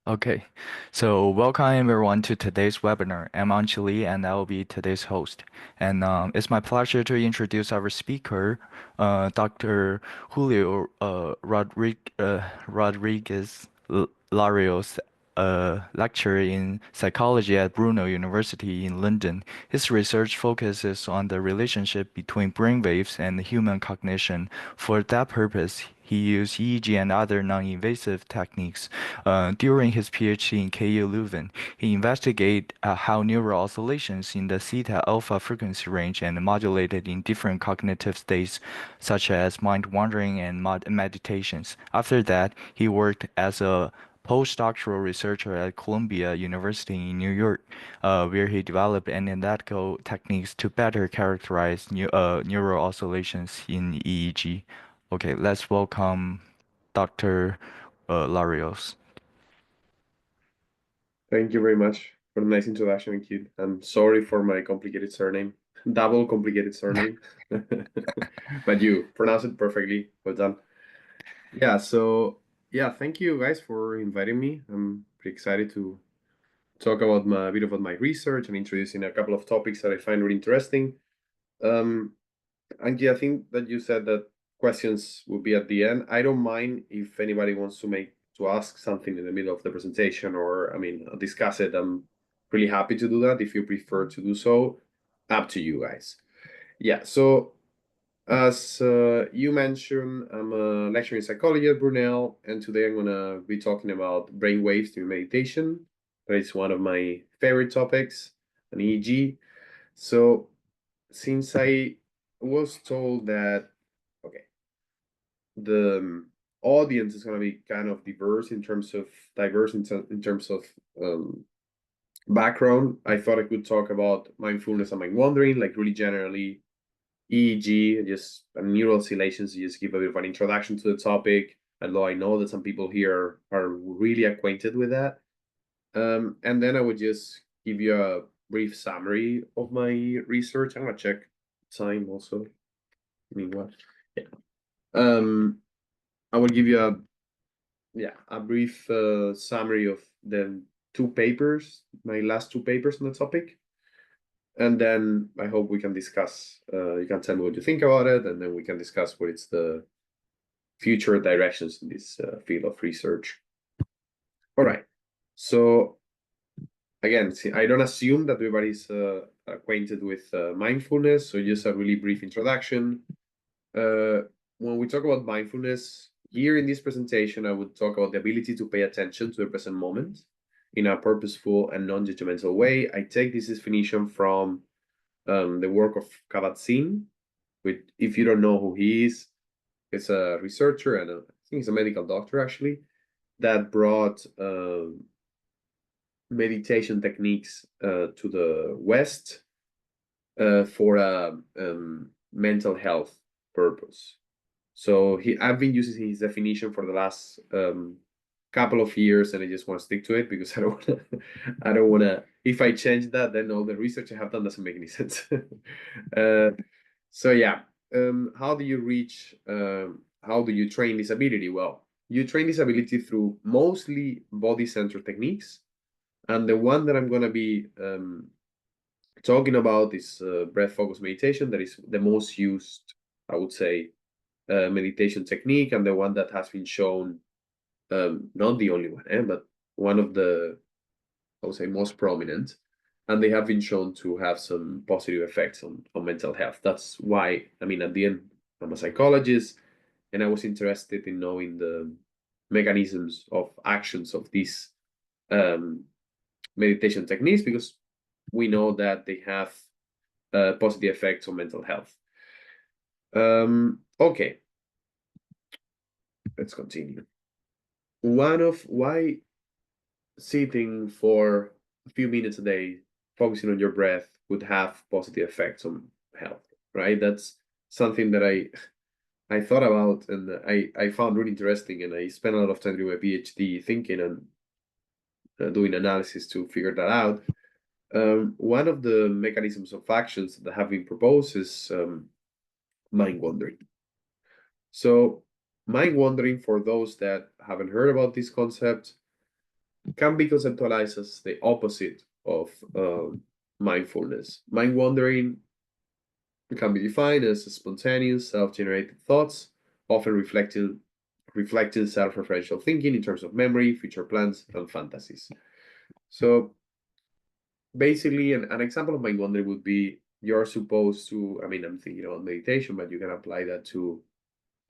Okay, so welcome everyone to today's webinar. I'm Anjali and I will be today's host. And it's my pleasure to introduce our speaker, Dr. Julio Rodriguez-Larios, a lecturer in psychology at Brunel University in London. His research focuses on the relationship between brain waves and human cognition. For that purpose, he used EEG and other non-invasive techniques. During his PhD in KU Leuven, he investigated how neural oscillations in the theta alpha frequency range and modulated in different cognitive states, such as mind wandering and meditations. After that, he worked as a postdoctoral researcher at Columbia University in New York, where he developed analytical techniques to better characterize neural oscillations in EEG. Okay, let's welcome Dr. Larios. Thank you very much for the nice introduction, kid. I'm sorry for my complicated surname, double complicated surname, but you pronounce it perfectly. Well done. Yeah, so yeah, thank you guys for inviting me. I'm pretty excited to talk about a bit about my research and introducing a couple of topics that I find really interesting. Um, Angie, I think that you said that questions will be at the end. I don't mind if anybody wants to ask something in the middle of the presentation or, I mean, discuss it. I'm really happy to do that. If you prefer to do so, up to you guys. Yeah, so as you mentioned, I'm a lecturer in psychology at Brunel, and today I'm gonna be talking about brain waves during meditation. That is one of my favorite topics, an EEG. So since I was told that okay, the audience is going to be kind of diverse in terms of um, background, I thought I could talk about mindfulness and mind wandering, like really generally EEG, just neural oscillations, just give a bit of an introduction to the topic. Although I know that some people here are really acquainted with that, and then I would just give you a brief summary of my research. I'm gonna check time also. Meanwhile, yeah. Um, I will give you a brief summary of the two papers, my last two papers on the topic, and then I hope we can discuss. You can tell me what you think about it, and then we can discuss what it's the future directions in this field of research. All right. So again, see, I don't assume that everybody's acquainted with mindfulness, so just a really brief introduction. Uh, when we talk about mindfulness, here in this presentation, I would talk about the ability to pay attention to the present moment in a purposeful and non-judgmental way. I take this definition from the work of Kabat-Zinn, which, if you don't know who he is, he's a researcher and I think he's a medical doctor actually, that brought meditation techniques to the West for a mental health purpose. So I've been using his definition for the last couple of years, and I just want to stick to it because I don't want to. If I change that, then all the research I have done doesn't make any sense. uh, so yeah, how do you reach? How do you train this ability? Well, you train this ability through mostly body-centered techniques, and the one that I'm gonna be talking about is breath focus meditation. That is the most used, I would say, meditation technique, and the one that has been shown, not the only one, but one of the, I would say, most prominent. And they have been shown to have some positive effects on mental health. That's why, I mean, at the end, I'm a psychologist, and I was interested in knowing the mechanisms of actions of these um, meditation techniques because we know that they have positive effects on mental health. Okay, let's continue. One of why sitting for a few minutes a day, focusing on your breath, would have positive effects on health, right? That's something that I thought about and I found really interesting, and I spent a lot of time doing my PhD thinking and doing analysis to figure that out. One of the mechanisms of actions that have been proposed is mind wandering. So, mind wandering, for those that haven't heard about this concept, can be conceptualized as the opposite of mindfulness. Mind wandering can be defined as spontaneous, self-generated thoughts, often reflecting self-referential thinking in terms of memory, future plans, and fantasies. So basically, an example of mind wandering would be you're supposed to, I mean, I'm thinking about meditation, but you can apply that to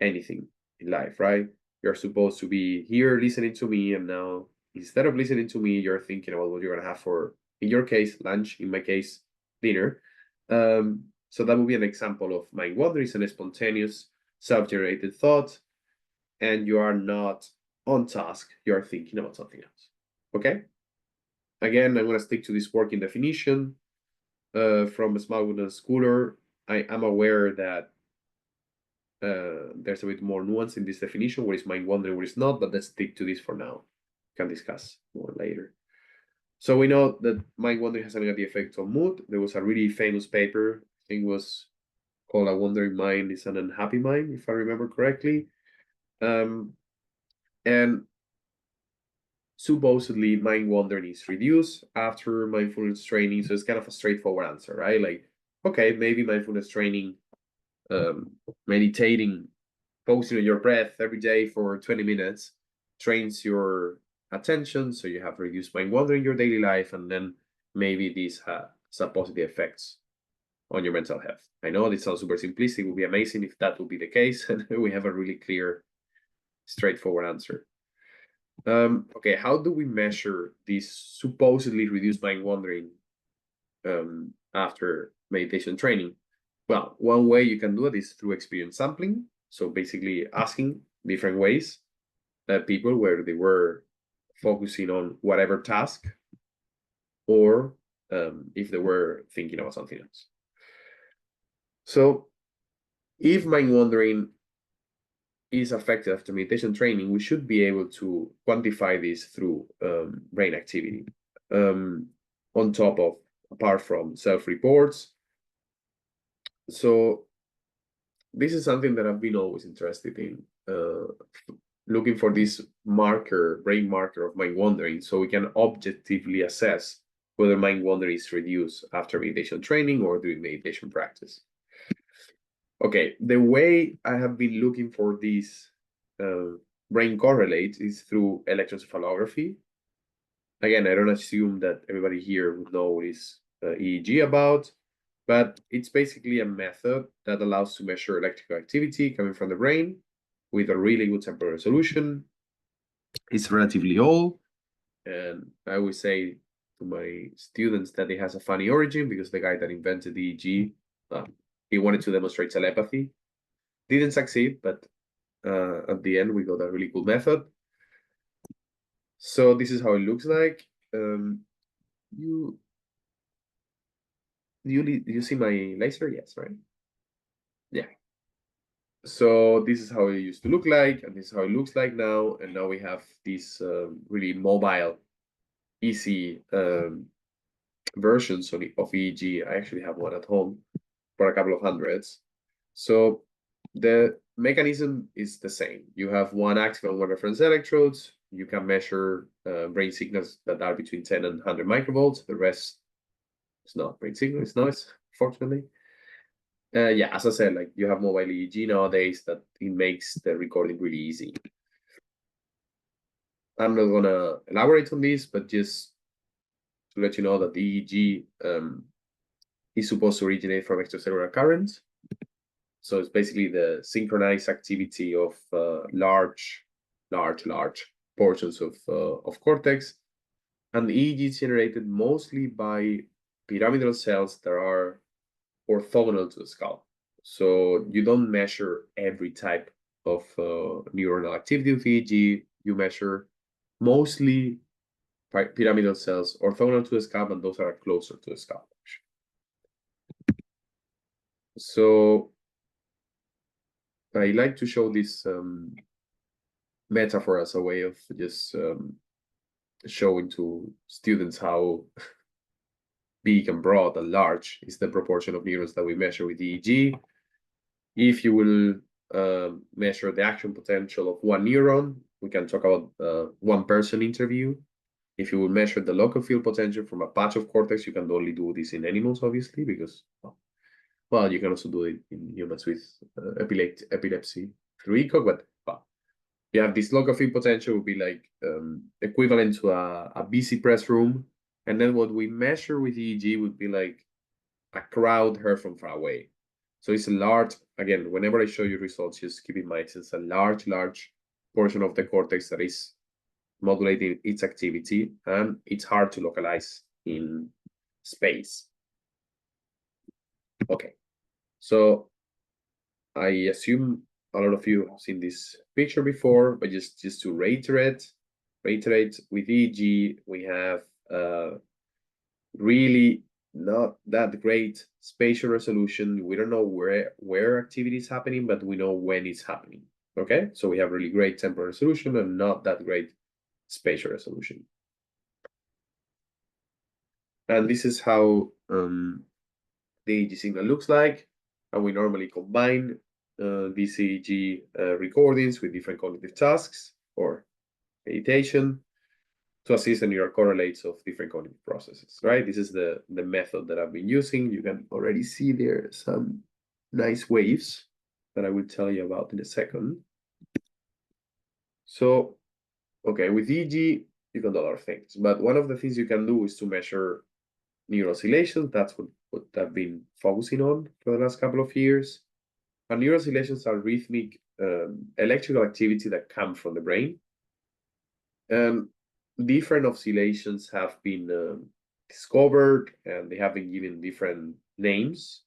anything in life, right? You're supposed to be here listening to me, and now instead of listening to me, you're thinking about what you're gonna have for, in your case, lunch, in my case, dinner. So that would be an example of mind wandering, and a spontaneous, self-generated thought, and you are not on task, you're thinking about something else. Okay? Again, I'm gonna stick to this working definition from a small schooler. I am aware that there's a bit more nuance in this definition, what is mind wandering, what is not, but let's stick to this for now. We can discuss more later. So we know that mind wandering has a negative effect on mood. There was a really famous paper, I think it was called A Wandering Mind is an Unhappy Mind, if I remember correctly. And supposedly mind wandering is reduced after mindfulness training. So it's kind of a straightforward answer, right? Like, okay, maybe mindfulness training, meditating, focusing on your breath every day for 20 minutes trains your attention. So you have reduced mind wandering in your daily life. And then maybe this has a positive effects on your mental health. I know this sounds super simplistic. It would be amazing if that would be the case. And we have a really clear, straightforward answer. Okay, how do we measure this supposedly reduced mind wandering after meditation training? Well, one way you can do it is through experience sampling. So basically asking different ways that people where they were focusing on whatever task or if they were thinking about something else. So if mind wandering is affected after meditation training, we should be able to quantify this through brain activity. On top of, apart from self-reports. So this is something that I've been always interested in, looking for this marker, brain marker of mind wandering, so we can objectively assess whether mind wandering is reduced after meditation training or during meditation practice. Okay, the way I have been looking for these brain correlates is through electroencephalography. Again, I don't assume that everybody here would know what is EEG about, but it's basically a method that allows to measure electrical activity coming from the brain with a really good sample resolution. It's relatively old, and I always say to my students that it has a funny origin because the guy that invented EEG, he wanted to demonstrate telepathy. Didn't succeed, but at the end we got a really cool method. So this is how it looks like. You see my laser? Yes, right? Yeah. So this is how it used to look like, and this is how it looks like now. And now we have this really mobile, easy versions of EEG. I actually have one at home for a couple of hundreds. So the mechanism is the same. You have one active and one reference electrodes. You can measure brain signals that are between 10 and 100 microvolts. The rest is not brain signal, it's noise, fortunately. Yeah, as I said, like you have mobile EEG nowadays that it makes the recording really easy. I'm not gonna elaborate on this, but just to let you know that the EEG is supposed to originate from extracellular currents. So it's basically the synchronized activity of large portions of cortex, and the EEG is generated mostly by pyramidal cells that are orthogonal to the scalp. So you don't measure every type of neuronal activity with EEG. You measure mostly pyramidal cells orthogonal to the scalp, and those are closer to the scalp. So I like to show this metaphor as a way of just showing to students how big and broad and large is the proportion of neurons that we measure with EEG. If you will measure the action potential of one neuron, we can talk about one person interview. if you will measure the local field potential from a patch of cortex, you can only do this in animals, obviously, because, well, you can also do it in humans with epilepsy through ECOG, but you have this local field potential would be like equivalent to a busy press room. And then what we measure with EEG would be like a crowd heard from far away. So it's a large, again, whenever I show you results, just keep in mind it's a large portion of the cortex that is modulating its activity, and it's hard to localize in space. Okay, so I assume a lot of you have seen this picture before, but just to reiterate, with EEG, we have really not that great spatial resolution. We don't know where activity is happening, but we know when it's happening. Okay, so we have really great temporal resolution and not that great spatial resolution. And this is how the EEG signal looks like. And we normally combine these EEG recordings with different cognitive tasks or meditation to assist the neural correlates of different cognitive processes, right? This is the method that I've been using. You can already see there some nice waves that I will tell you about in a second. So, okay, with EEG, you can do a lot of things, but one of the things you can do is to measure neural oscillations. That's what I've been focusing on for the last couple of years. And neural oscillations are rhythmic electrical activity that come from the brain. And different oscillations have been discovered, and they have been given different names,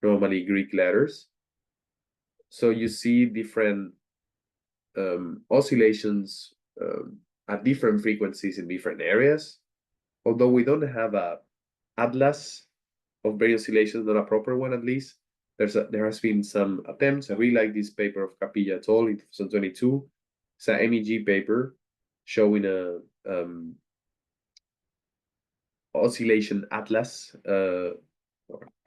normally Greek letters. So you see different oscillations at different frequencies in different areas. Although we don't have a atlas of brain oscillations, not a proper one at least, there has been some attempts. I really like this paper of Capilla et al. In 2022. It's an MEG paper showing a oscillation atlas, or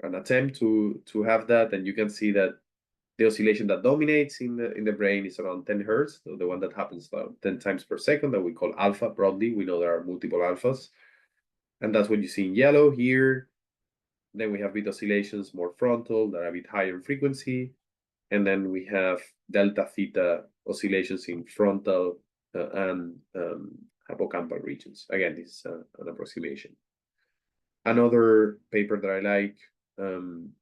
an attempt to have that, and you can see that the oscillation that dominates in the brain is around 10 hertz, so the one that happens 10 times per second, that we call alpha broadly. We know there are multiple alphas, and that's what you see in yellow here. Then we have bit oscillations, more frontal, that are a bit higher in frequency. And then we have delta theta oscillations in frontal and hippocampal regions. Again, this is an approximation. Another paper that I like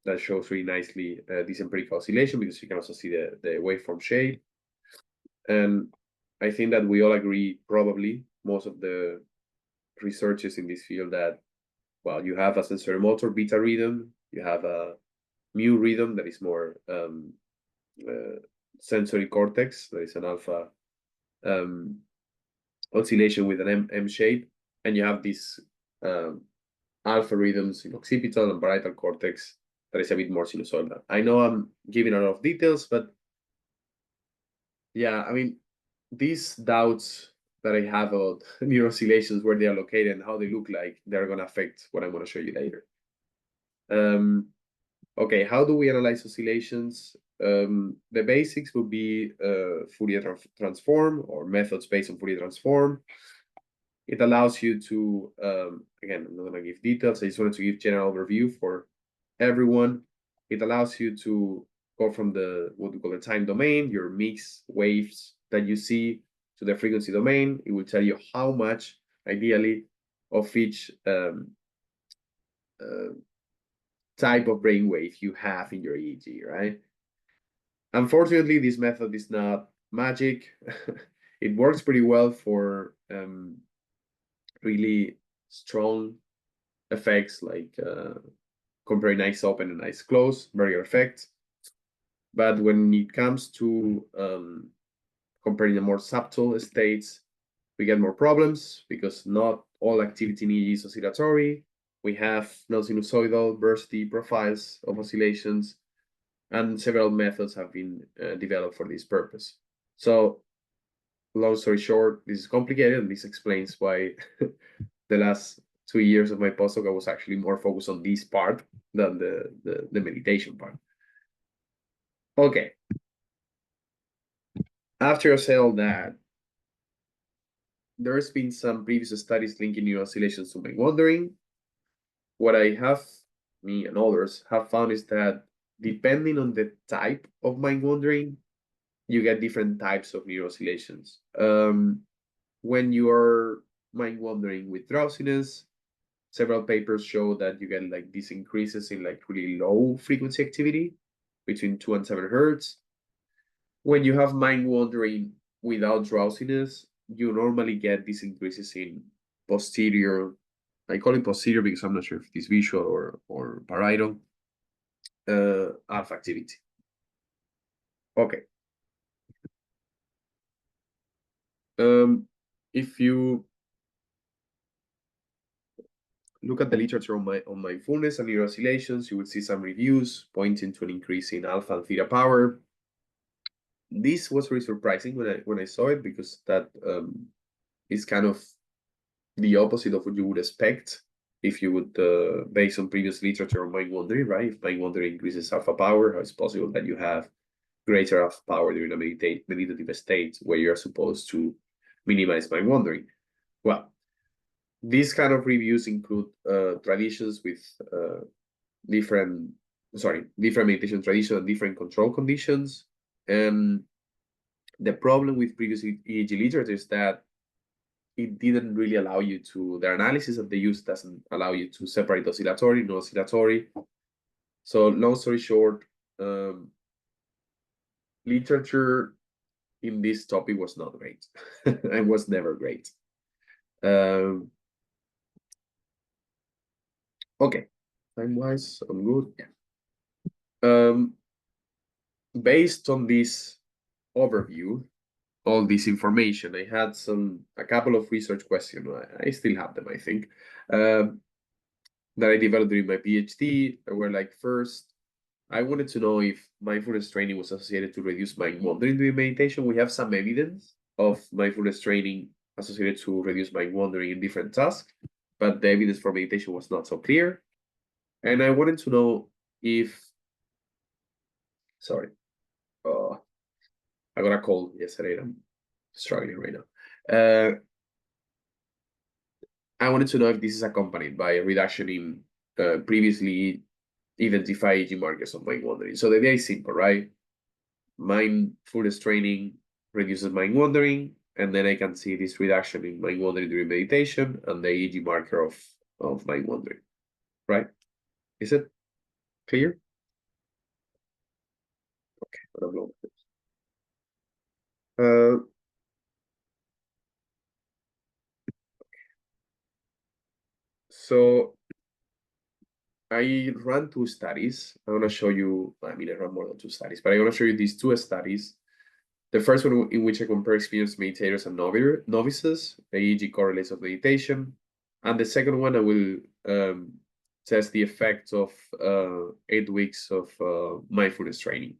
that shows really nicely this empirical oscillation, because you can also see the waveform shape. And I think that we all agree, probably, most of the researchers in this field, that, well, you have a sensorimotor beta rhythm, you have a mu rhythm that is more sensory cortex, that is an alpha oscillation with an M shape, and you have these alpha rhythms in occipital and parietal cortex that is a bit more sinusoidal. I know I'm giving a lot of details, but yeah, I mean, these doubts that I have about neural oscillations, where they are located and how they look like, they're going to affect what I'm going to show you later. Okay, how do we analyze oscillations? The basics would be Fourier transform, or methods based on Fourier transform. It allows you to, again, I'm not going to give details. I just wanted to give general overview for everyone. It allows you to go from what we call the time domain, your mixed waves that you see, to the frequency domain. It will tell you how much, ideally, of each type of brainwave you have in your EEG, right? Unfortunately, this method is not magic. It works pretty well for really strong effects, like comparing eyes open and eyes closed, barrier effect. But when it comes to comparing the more subtle states, we get more problems, because not all activity in EEG is oscillatory. We have non-sinusoidal bursty profiles of oscillations, and several methods have been developed for this purpose. So, long story short, this is complicated, and this explains why the last 2 years of my postdoc I was actually more focused on this part than the meditation part. Okay. After I say all that, there's been some previous studies linking neural oscillations to mind wandering. What I have, me and others, have found is that depending on the type of mind wandering, you get different types of neural oscillations. When you are mind wandering with drowsiness, several papers show that you get like these increases in like really low frequency activity between 2 and 7 hertz. When you have mind wandering without drowsiness, you normally get these increases in posterior. I call it posterior because I'm not sure if it is visual or parietal alpha activity. Okay. If you look at the literature on mindfulness and neural oscillations, you will see some reviews pointing to an increase in alpha and theta power. This was really surprising when I saw it because that is kind of the opposite of what you would expect if you would based on previous literature on mind wandering, right? If mind wandering increases alpha power, how it's possible that you have greater alpha power during a meditative state where you're supposed to minimize mind wandering? Well, these kind of reviews include traditions with different meditation traditions and different control conditions. And the problem with previous EEG literature is that it didn't really allow you to, the analysis that they use doesn't allow you to separate oscillatory, non-oscillatory. So long story short, literature in this topic was not great and was never great. Okay, time-wise, I'm good. Yeah. Based on this overview, all this information, I had a couple of research questions. I still have them, I think, that I developed during my PhD. They were like, first, I wanted to know if mindfulness training was associated to reduce mind wandering during meditation. We have some evidence of mindfulness training associated to reduce mind wandering in different tasks, but the evidence for meditation was not so clear. And I wanted to know if, sorry, I got a cold yesterday. I'm struggling right now. I wanted to know if this is accompanied by a reduction in previously identified EEG markers of mind wandering. So the idea is simple, right? Mindfulness training reduces mind wandering, and then I can see this reduction in mind wandering during meditation and the EEG marker of mind wandering, right? Is it clear? Okay, what I'm going so I ran 2 studies. I want to show you, I mean, I ran more than 2 studies, but I want to show you these 2 studies. The first one in which I compare experienced meditators and novices, the EEG correlates of meditation. And the second one, I will test the effect of 8 weeks of mindfulness training.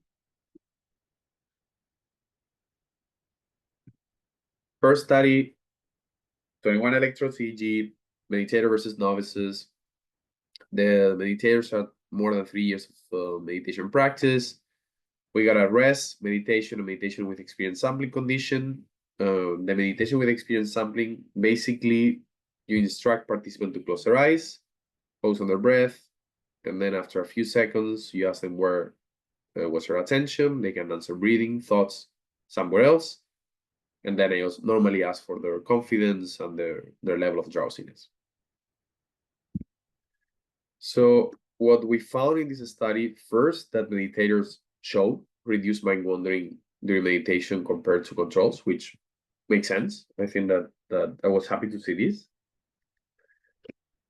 First study, 21 electrodes EEG, meditator versus novices. The meditators had more than 3 years of meditation practice. We got a rest, meditation, and meditation with experience sampling condition. The meditation with experience sampling, basically, you instruct participants to close their eyes, focus on their breath, and then after a few seconds, you ask them where was their attention. They can answer breathing, thoughts, somewhere else. And then I also normally ask for their confidence and their level of drowsiness. So what we found in this study, first, that meditators show reduced mind wandering during meditation compared to controls, which makes sense. I think that I was happy to see this.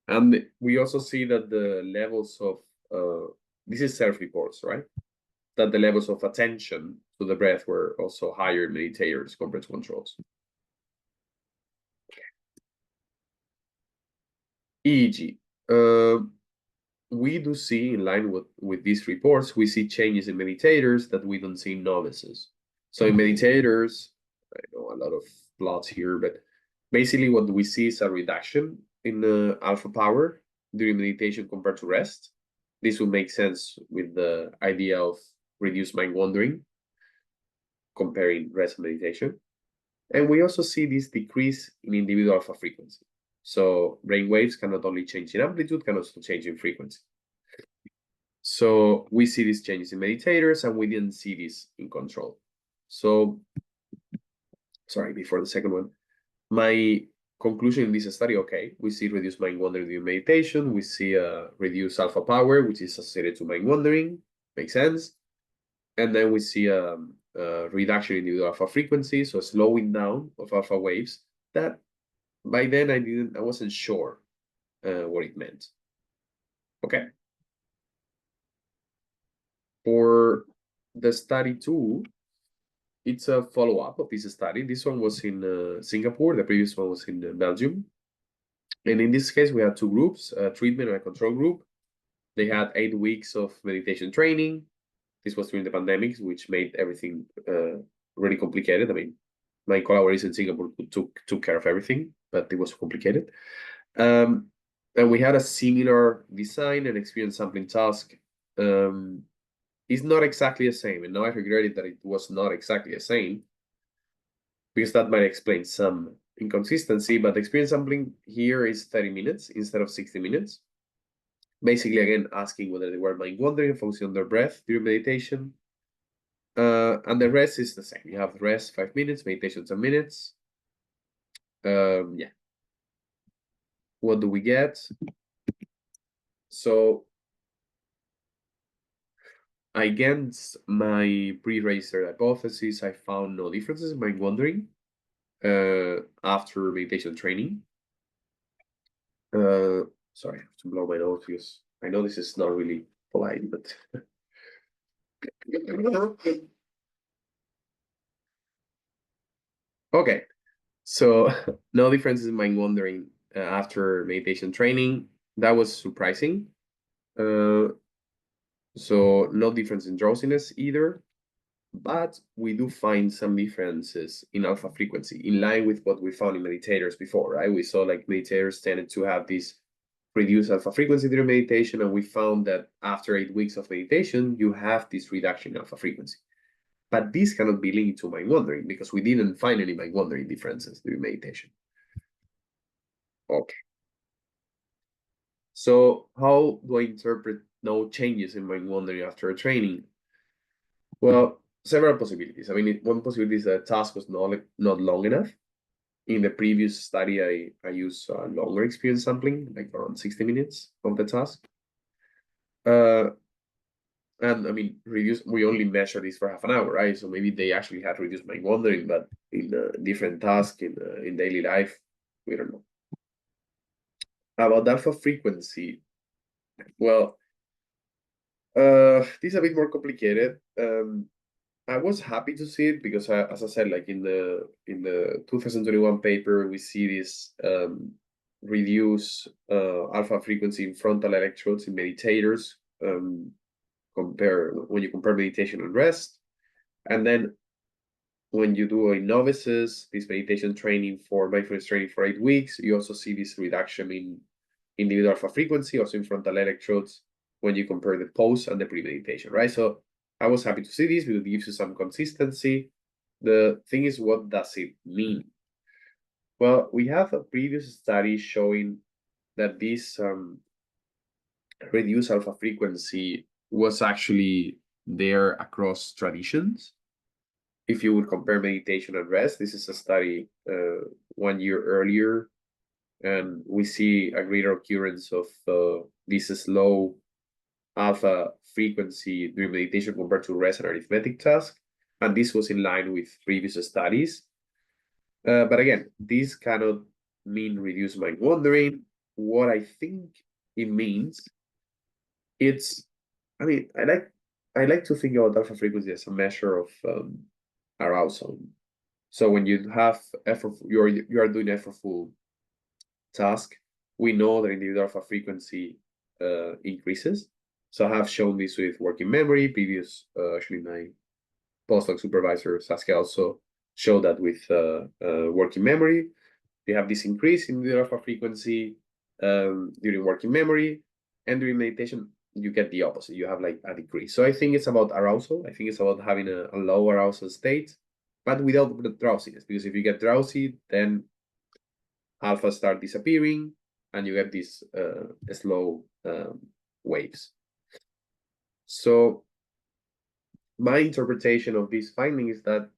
And we also see that the levels of, this is self-reports, right? That the levels of attention to the breath were also higher in meditators compared to controls. EEG. We do see, in line with these reports, we see changes in meditators that we don't see in novices. So in meditators, I know a lot of plots here, but basically what we see is a reduction in the alpha power during meditation compared to rest. This would make sense with the idea of reduced mind wandering comparing rest and meditation. And we also see this decrease in individual alpha frequency. So brain waves can not only change in amplitude, can also change in frequency. So we see these changes in meditators, and we didn't see this in control. So, sorry, before the second one, my conclusion in this study, okay, we see reduced mind wandering during meditation. We see a reduced alpha power, which is associated to mind wandering. Makes sense. And then we see a reduction in the alpha frequency, so a slowing down of alpha waves. That by then I wasn't sure what it meant. Okay. For the study 2, it's a follow-up of this study. This one was in Singapore. The previous one was in Belgium. And in this case, we had 2 groups, a treatment and a control group. They had 8 weeks of meditation training. This was during the pandemic, which made everything really complicated. I mean, my collaborators in Singapore took care of everything, but it was complicated. And we had a similar design and experience sampling task. It's not exactly the same, and now I regret it that it was not exactly the same, because that might explain some inconsistency. But the experience sampling here is 30 minutes instead of 60 minutes. Basically, again, asking whether they were mind wandering, focusing on their breath during meditation. And the rest is the same. You have rest 5 minutes, meditation 10 minutes. Yeah. What do we get? So against my pre-racer hypothesis, I found no differences in mind wandering after meditation training. Sorry, I have to blow my nose because I know this is not really polite, but okay. So no differences in mind wandering after meditation training. That was surprising. So no difference in drowsiness either, but we do find some differences in alpha frequency in line with what we found in meditators before, right? We saw like meditators tended to have this reduced alpha frequency during meditation, and we found that after 8 weeks of meditation, you have this reduction in alpha frequency. But this cannot be linked to mind wandering because we didn't find any mind wandering differences during meditation. Okay. So how do I interpret no changes in mind wandering after a training? Well, several possibilities. I mean, one possibility is that the task was not long enough. In the previous study, I used longer experience sampling, like around 60 minutes of the task. And I mean, we only measure this for half an hour, right? So maybe they actually had reduced mind wandering, but in a different task in daily life, we don't know. About alpha frequency, well, this is a bit more complicated. I was happy to see it because, as I said, like in the 2021 paper, we see this reduce alpha frequency in frontal electrodes in meditators. When you compare meditation and rest, and then when you do a novices, this meditation training for mindfulness training for 8 weeks, you also see this reduction in individual alpha frequency, also in frontal electrodes, when you compare the post and the pre-meditation, right? So I was happy to see this because it gives you some consistency. The thing is, what does it mean? Well, we have a previous study showing that this reduced alpha frequency was actually there across traditions. If you would compare meditation and rest, this is a study 1 year earlier, and we see a greater occurrence of this slow alpha frequency during meditation compared to rest and arithmetic task. And this was in line with previous studies. But again, this cannot mean reduced mind wandering. What I think it means, I mean, I like to think about alpha frequency as a measure of arousal. So when you have effort, you are doing effortful task, we know that individual alpha frequency increases. So I have shown this with working memory. Previous, actually, my postdoc supervisor Saskia also showed that with working memory. You have this increase in the alpha frequency during working memory, and during meditation, you get the opposite. You have like a decrease. So I think it's about arousal. I think it's about having a low arousal state. but without the drowsiness, because if you get drowsy, then alpha start disappearing, and you get these slow waves. So my interpretation of this finding is that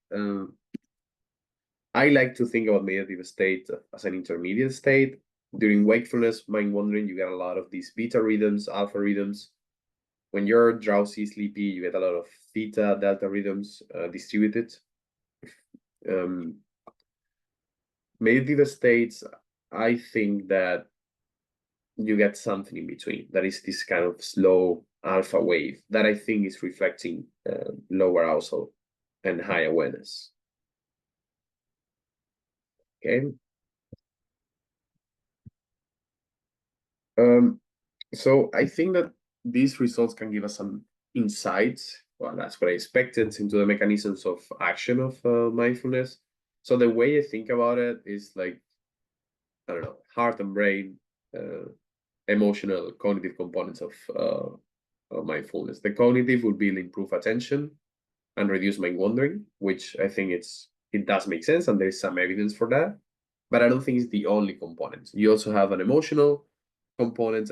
I like to think about meditative state as an intermediate state. During wakefulness, mind wandering, you get a lot of these beta rhythms, alpha rhythms. When you're drowsy, sleepy, you get a lot of theta, delta rhythms distributed. Meditative states, I think that you get something in between. That is this kind of slow alpha wave that I think is reflecting low arousal and high awareness. Okay. So I think that these results can give us some insights. Well, that's what I expected into the mechanisms of action of mindfulness. So the way I think about it is like, I don't know, heart and brain, emotional, cognitive components of mindfulness. The cognitive would be improve attention and reduce mind wandering, which I think it does make sense, and there is some evidence for that. But I don't think it's the only component. You also have an emotional component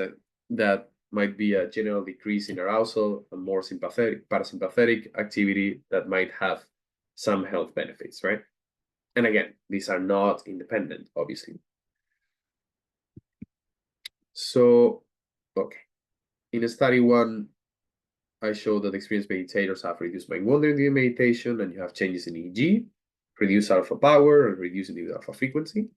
that might be a general decrease in arousal and more sympathetic, parasympathetic activity that might have some health benefits, right? And again, these are not independent, obviously. So, okay. In study 1, I showed that experienced meditators have reduced mind wandering during meditation, and you have changes in EEG, reduce alpha power, and reduce individual alpha frequency.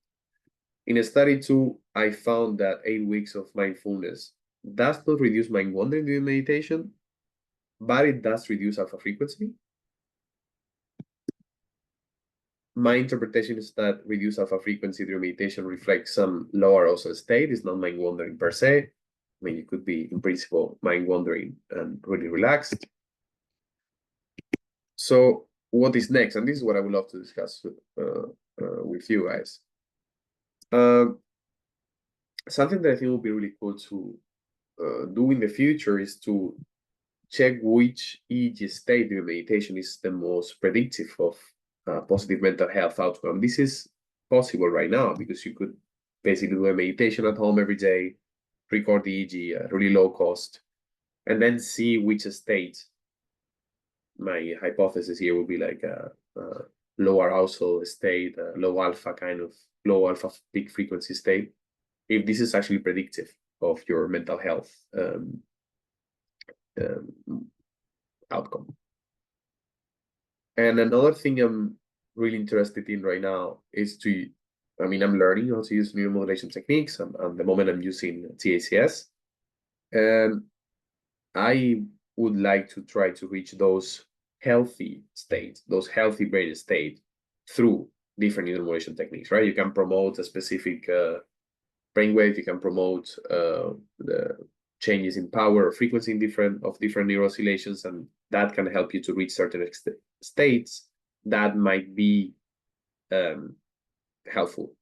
In study 2, I found that 8 weeks of mindfulness does not reduce mind wandering during meditation, but it does reduce alpha frequency. My interpretation is that reduced alpha frequency during meditation reflects some low arousal state. It's not mind wandering per se. I mean, you could be, in principle, mind wandering and really relaxed. So what is next? And this is what I would love to discuss with you guys. Something that I think would be really cool to do in the future is to check which EEG state during meditation is the most predictive of positive mental health outcome. This is possible right now because you could basically do a meditation at home every day, record the EEG at really low cost, and then see which state. My hypothesis here would be like a low arousal state, a low alpha peak frequency state, if this is actually predictive of your mental health outcome. And another thing I'm really interested in right now is I'm learning how to use neuromodulation techniques. And at the moment I'm using TACS. And I would like to try to reach those healthy states, those healthy brain states through different neuromodulation techniques, right? You can promote a specific brainwave, you can promote the changes in power or frequency in different neural oscillations, and that can help you to reach certain states that might be helpful,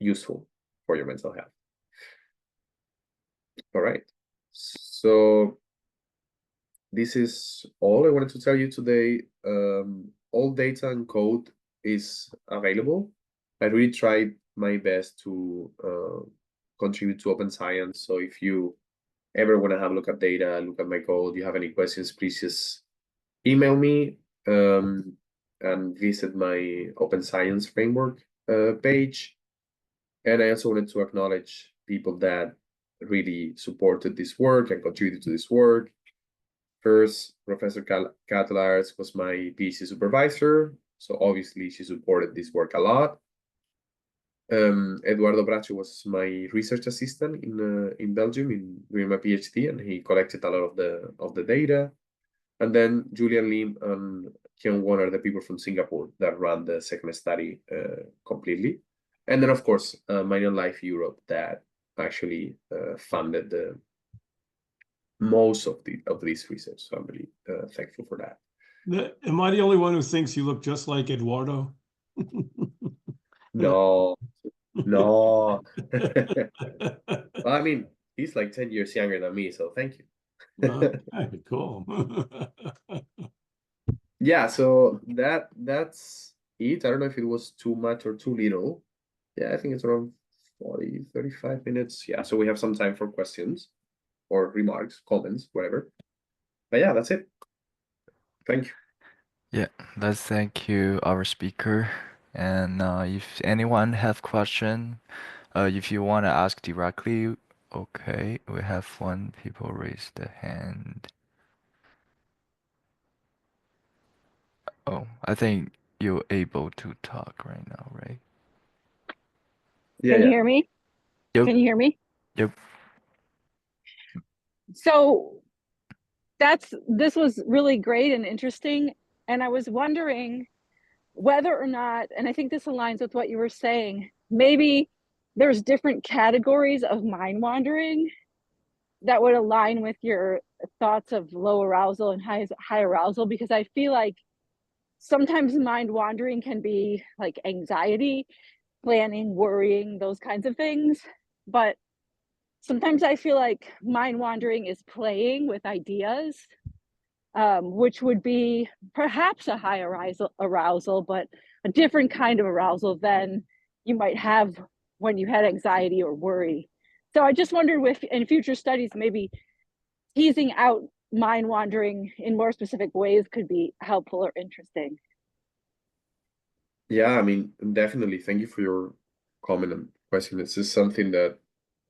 useful for your mental health. All right. So this is all I wanted to tell you today. All data and code is available. I really tried my best to contribute to open science. So if you ever want to have a look at data, look at my code, you have any questions, please just email me and visit my open science framework page. And I also wanted to acknowledge people that really supported this work and contributed to this work. First, Professor Catalares was my PhD supervisor, so obviously she supported this work a lot. Eduardo Bracho was my research assistant in Belgium during my PhD, and he collected a lot of the data. And then Julian Lim and Kyung Won are the people from Singapore that ran the second study completely. And then, of course, Mind Life Europe that actually funded most of this research. So I'm really thankful for that. Am I the only one who thinks you look just like Eduardo? No. Well, I mean, he's like 10 years younger than me, so thank you. Cool. Yeah, so that's eat. I don't know if it was too much or too little. Yeah, I think it's around 40, 35 minutes. Yeah, so we have some time for questions or remarks, comments, whatever. But yeah, that's it. Thank you. Yeah, let's thank you, our speaker. And if anyone have question, if you want to ask directly, okay, we have one people raise the hand. Oh, I think you're able to talk right now, right? Yeah, Can you yeah. hear me? Yep, Can you hear me? yep. So this was really great and interesting. And I was wondering whether or not, and I think this aligns with what you were saying, maybe there's different categories of mind wandering that would align with your thoughts of low arousal and high arousal, because I feel like sometimes mind wandering can be like anxiety, planning, worrying, those kinds of things. But sometimes I feel like mind wandering is playing with ideas, which would be perhaps a high arousal, but a different kind of arousal than you might have when you had anxiety or worry. So I just wondered if in future studies, maybe teasing out mind wandering in more specific ways could be helpful or interesting. Yeah, I mean, definitely. Thank you for your comment and question. This is something that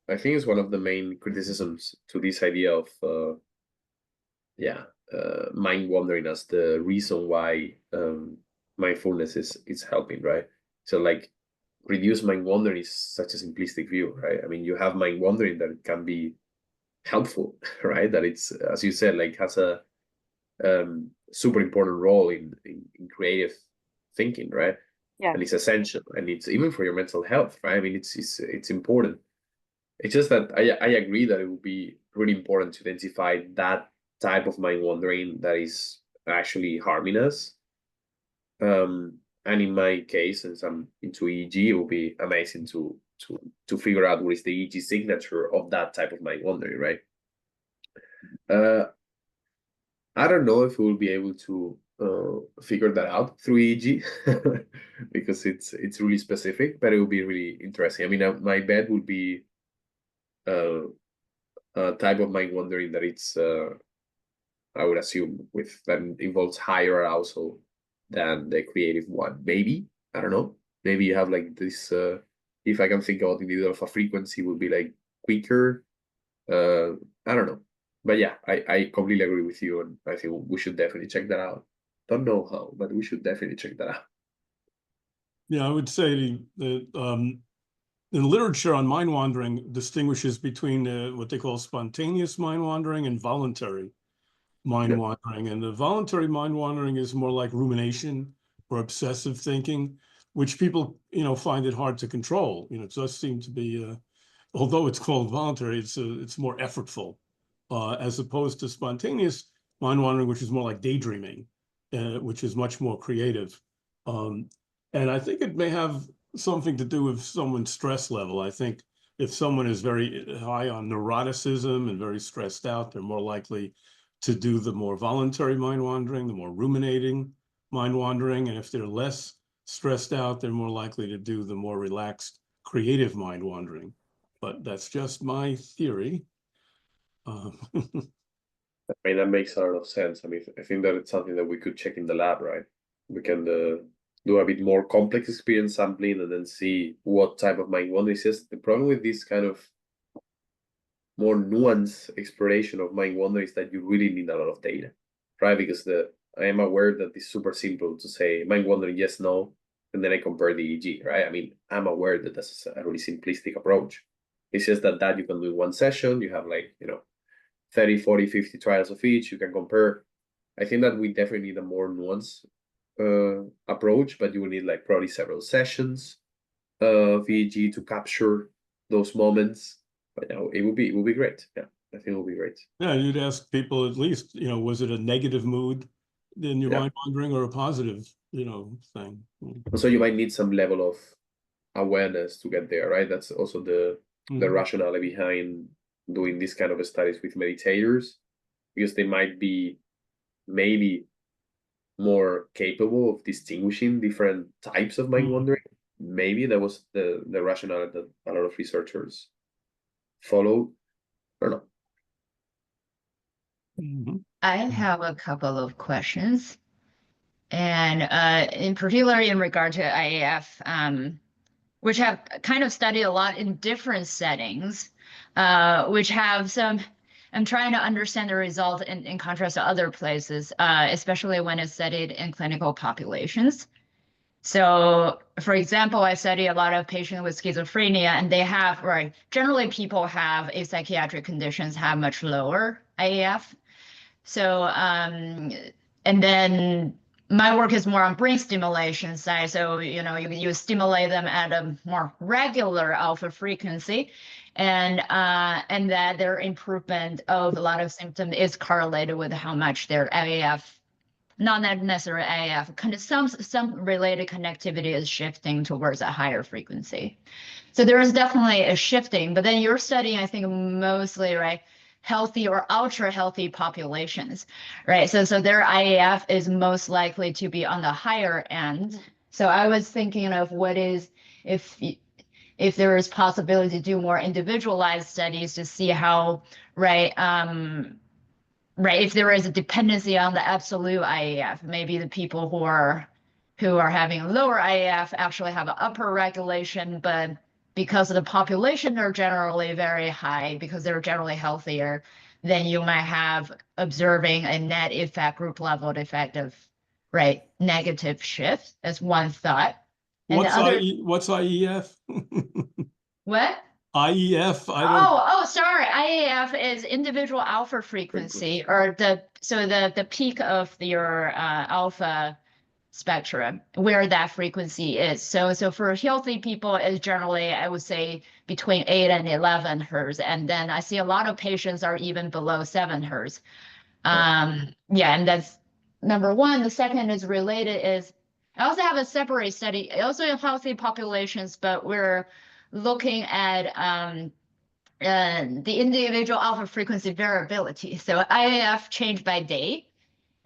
I think is one of the main criticisms to this idea of mind wandering as the reason why mindfulness is helping, right? So like reduce mind wandering is such a simplistic view, right? I mean, you have mind wandering that it can be helpful, right? That it's, as you said, like has a super important role in creative thinking, right? Yeah. And it's essential, and it's even for your mental health, right? I mean, it's important. It's just that I agree that it would be really important to identify that type of mind wandering that is actually harming us. And in my case, since I'm into EEG, it would be amazing to figure out what is the EEG signature of that type of mind wandering, right? I don't know if we'll be able to figure that out through EEG because it's really specific, but it will be really interesting. I mean, my bet would be uh, a type of mind wandering that it's I would assume with that involves higher arousal than the creative one. Maybe, I don't know. Maybe you have like this. If I can think about the of a frequency, would be like quicker. I don't know. But yeah, I completely agree with you, and I think we should definitely check that out. Don't know how, but we should definitely check that out. Yeah, I would say that the literature on mind wandering distinguishes between what they call spontaneous mind wandering and voluntary mind Yeah. wandering. And the voluntary mind wandering is more like rumination or obsessive thinking, which people, find it hard to control. It does seem to be, although it's called voluntary, it's more effortful, as opposed to spontaneous mind wandering, which is more like daydreaming, which is much more creative. Um, and I think it may have something to do with someone's stress level. I think if someone is very high on neuroticism and very stressed out, they're more likely to do the more voluntary mind wandering, the more ruminating mind wandering. And if they're less stressed out, they're more likely to do the more relaxed, creative mind wandering. But that's just my theory. I mean, that makes a lot of sense. I mean, I think that it's something that we could check in the lab, right? We can do a bit more complex experience sampling and then see what type of mind wandering is. Just the problem with this kind of more nuanced exploration of mind wandering is that you really need a lot of data, right? Because I am aware that it's super simple to say mind wandering, yes, no, and then I compare the EEG, right? I mean, I'm aware that that's a really simplistic approach. It's just that you can do in one session. You have like, 30, 40, 50 trials of each. You can compare. I think that we definitely need a more nuanced approach, but you will need like probably several sessions of EEG to capture those moments. But it would be great. Yeah, I think it would be great. Yeah, you'd ask people at least, was it a negative mood in your Yeah. mind wandering or a positive, thing? So you might need some level of awareness to get there, right? That's also the rationale behind doing this kind of studies with meditators, because they might be maybe more capable of distinguishing different types of mind wandering. Maybe that was the rationale that a lot of researchers followed. I don't know. I have a couple of questions, and in particular in regard to IAF, which have kind of studied a lot in different settings, which have some. I'm trying to understand the result in contrast to other places, especially when it's studied in clinical populations. So, for example, I study a lot of patients with schizophrenia, and they have, right, generally people have a psychiatric conditions have much lower IAF. So, and then my work is more on brain stimulation side. So, you stimulate them at a more regular alpha frequency, and that their improvement of a lot of symptoms is correlated with how much their IAF, not necessarily IAF, kind of some related connectivity is shifting towards a higher frequency. So there is definitely a shifting, but then you're studying, I think, mostly, right, healthy or ultra healthy populations, right? So their IAF is most likely to be on the higher end. So I was thinking of what is, if there is possibility to do more individualized studies to see how, right, right, if there is a dependency on the absolute IAF, maybe the people who are having lower IAF actually have an upper regulation, but because the population are generally very high, because they're generally healthier, then you might have observing a net effect, group level effect of, right, negative shift as one thought. And What's the other, what's IEF? what? IEF, I don't. Oh, sorry. IAF is individual alpha frequency, or the peak of your alpha spectrum, where that frequency is. So for healthy people, is generally, I would say, between 8 and 11 hertz, and then I see a lot of patients are even below 7 hertz. Yeah, and that's number one. The second is related is I also have a separate study, also in healthy populations, but we're looking at the individual alpha frequency variability. So IAF change by day.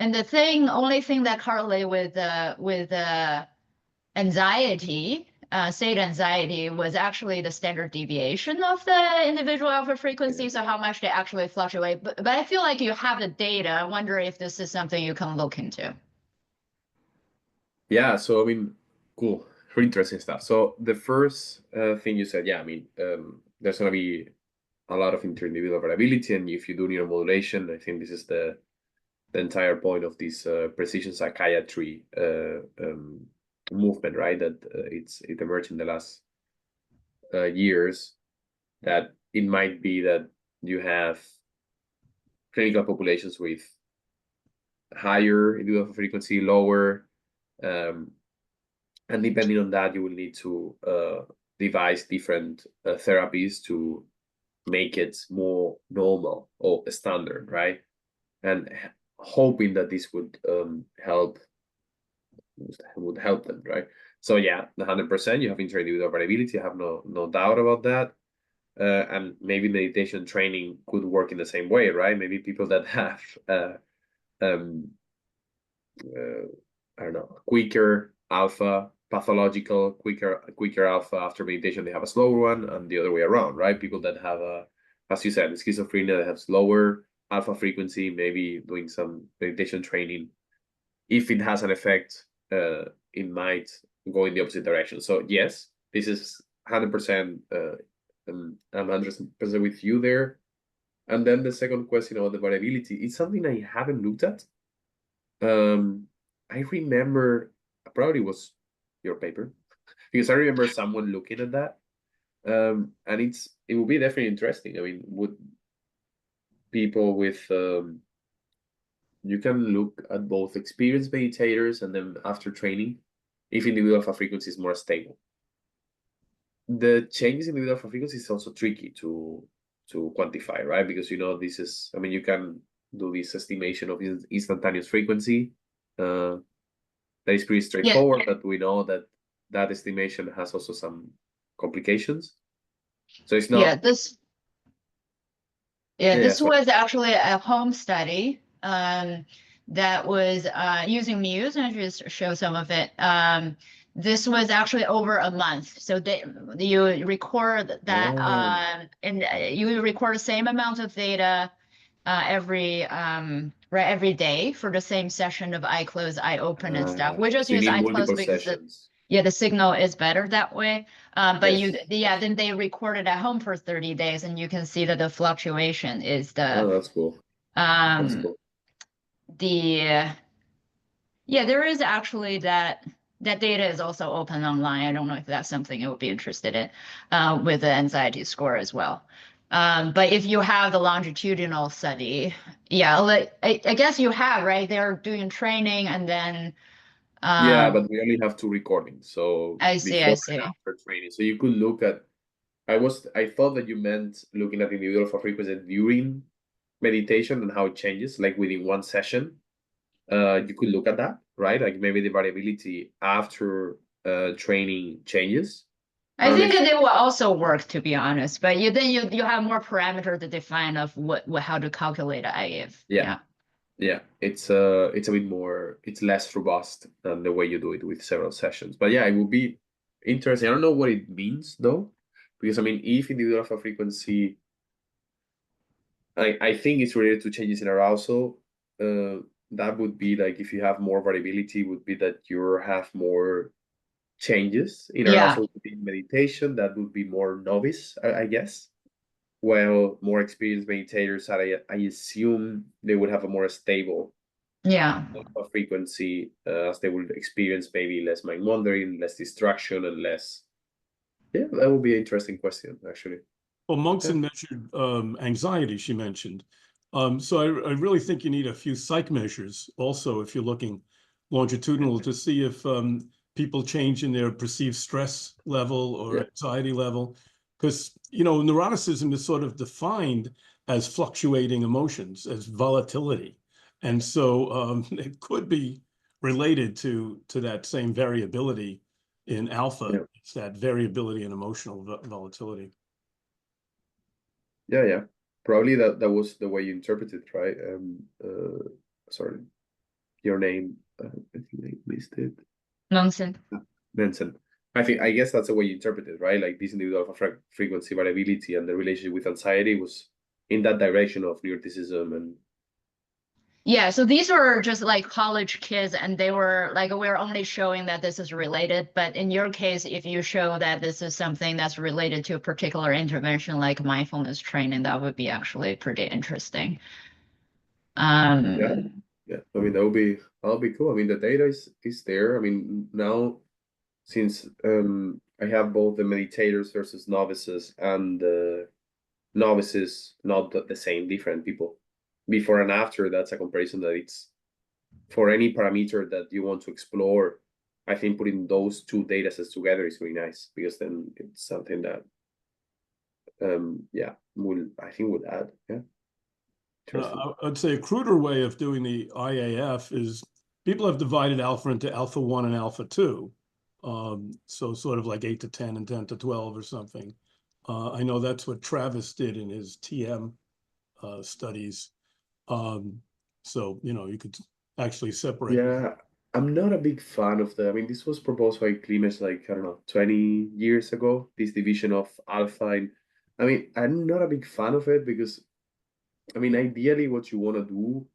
And the only thing that correlate with anxiety, state anxiety, was actually the standard deviation of the individual alpha frequency. So how much they actually fluctuate. But I feel like you have the data. I wonder if this is something you can look into. Yeah, so I mean, cool, really interesting stuff. So the first thing you said, yeah, I mean, there's gonna be a lot of inter-individual variability, and if you do neuromodulation, I think this is the entire point of this precision psychiatry movement, right? That it emerged in the last years. That it might be that you have clinical populations with higher individual frequency, lower, and depending on that, you will need to devise different therapies to make it more normal or standard, right? And hoping that this would help them, right? So yeah, 100%, you have inter-individual variability. I have no doubt about that. And maybe meditation training could work in the same way, right? Maybe people that have I don't know, quicker alpha, pathological quicker alpha after meditation, they have a slower one, and the other way around, right? People that have as you said, schizophrenia, that have slower alpha frequency, maybe doing some meditation training, if it has an effect, it might go in the opposite direction. So yes, this is 100%. I'm 100% with you there. And then the second question about the variability, it's something I haven't looked at. I remember, probably was your paper, because I remember someone looking at that. And it would be definitely interesting. I mean, would people with you can look at both experienced meditators and then after training, if individual alpha frequency is more stable. The changes in individual alpha frequency is also tricky to quantify, right? Because this is, I mean, you can do this estimation of instantaneous frequency. That is pretty straightforward, but we know that estimation has also some complications. So it's not. This was actually a home study. that was using Muse, and I just show some of it. This was actually over a month. So you record that, and you record the same amount of data every day for the same session of eye close, eye open, and stuff. We just So you use need eye close multiple because sessions. the signal is better that way. But Yes. then they record it at home for 30 days, and you can see that the fluctuation is Oh, the that's cool. That's cool. there is actually that data is also open online. I don't know if that's something you would be interested in with the anxiety score as well. But if you have the longitudinal study, like I guess you have, right? They're doing training and then Yeah, but we only have 2 recordings. So I see. before and after training. So you could look at, I thought that you meant looking at individual alpha frequency during meditation and how it changes, like within one session. You could look at that, right? Like maybe the variability after training changes. I think that it will also work, to be honest, but you have more parameter to define of what how to calculate IF. Yeah, it's a bit more, it's less robust than the way you do it with several sessions. But yeah, it would be interesting. I don't know what it means though, because I mean, if individual alpha frequency, I think it's related to changes in arousal. That would be like if you have more variability, would be that you have more changes in arousal in meditation. That would be more novice, I guess. Well, more experienced meditators, I assume they would have a more stable alpha frequency, as they would experience maybe less mind wandering, less distraction, and less. Yeah, that would be an interesting question, actually. Well, Monckson measured anxiety, she mentioned. So I really think you need a few psych measures also if you're looking longitudinal to see if people change in their perceived stress level or anxiety level. Because, neuroticism is sort of defined as fluctuating emotions, as volatility. And so it could be related to that same variability in alpha. It's that variability in emotional volatility. Yeah. Probably that was the way you interpreted, right? Sorry, your name, I think I missed it. Nansen. I guess that's the way you interpret it, right? Like this individual alpha frequency variability and the relationship with anxiety was in that direction of neuroticism and. Yeah, so these were just like college kids, and they were like, we're only showing that this is related. But in your case, if you show that this is something that's related to a particular intervention like mindfulness training, that would be actually pretty interesting. Yeah. I mean, that'll be cool. I mean, the data is there. I mean, now since I have both the meditators versus novices and the novices, not the same, different people. Before and after, that's a comparison that it's for any parameter that you want to explore. I think putting those 2 data sets together is really nice because then it's something that would add. I'd say a cruder way of doing the IAF is people have divided alpha into alpha 1 and alpha 2. So sort of like 8 to 10 and 10 to 12 or something. I know that's what Travis did in his TM studies. So, you could actually separate. Yeah, I'm not a big fan of I mean, this was proposed by Klimes like, I don't know, 20 years ago, this division of alpha. I mean, I'm not a big fan of it because, I mean, ideally what you want to do